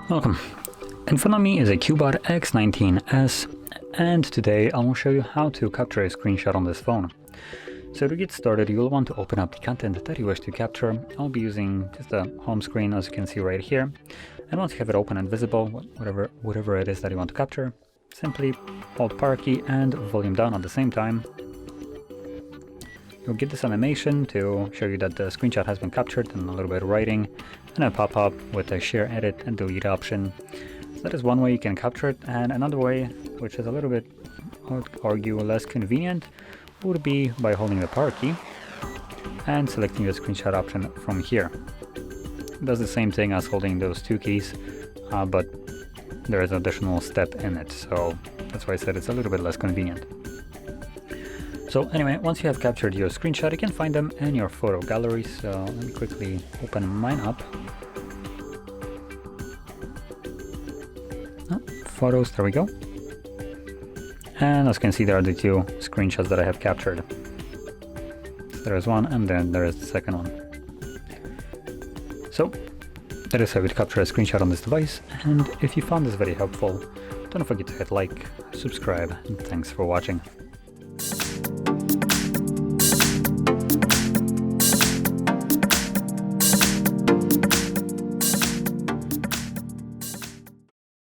Welcome. In front of me is a CUBOT X19 S, and today I will show you how to capture a screenshot on this phone. So to get started, you'll want to open up the content that you wish to capture. I'll be using just the home screen, as you can see right here. And once you have it open and visible, whatever it is that you want to capture, simply hold power key and volume down at the same time. You'll get this animation to show you that the screenshot has been captured, and a little bit of writing, and a pop-up with a share, edit, and delete option. So that is one way you can capture it, and another way, which is a little bit, I would argue, less convenient, would be by holding the power key and selecting the screenshot option from here. It does the same thing as holding those two keys, but there is an additional step in it, so that's why I said it's a little bit less convenient. So anyway, once you have captured your screenshot, you can find them in your photo gallery. So let me quickly open mine up. Photos, there we go. And as you can see, there are the two screenshots that I have captured. So there is one, and then there is the second one. So that is how you capture a screenshot on this device. And if you found this very helpful, don't forget to hit like, subscribe, and thanks for watching.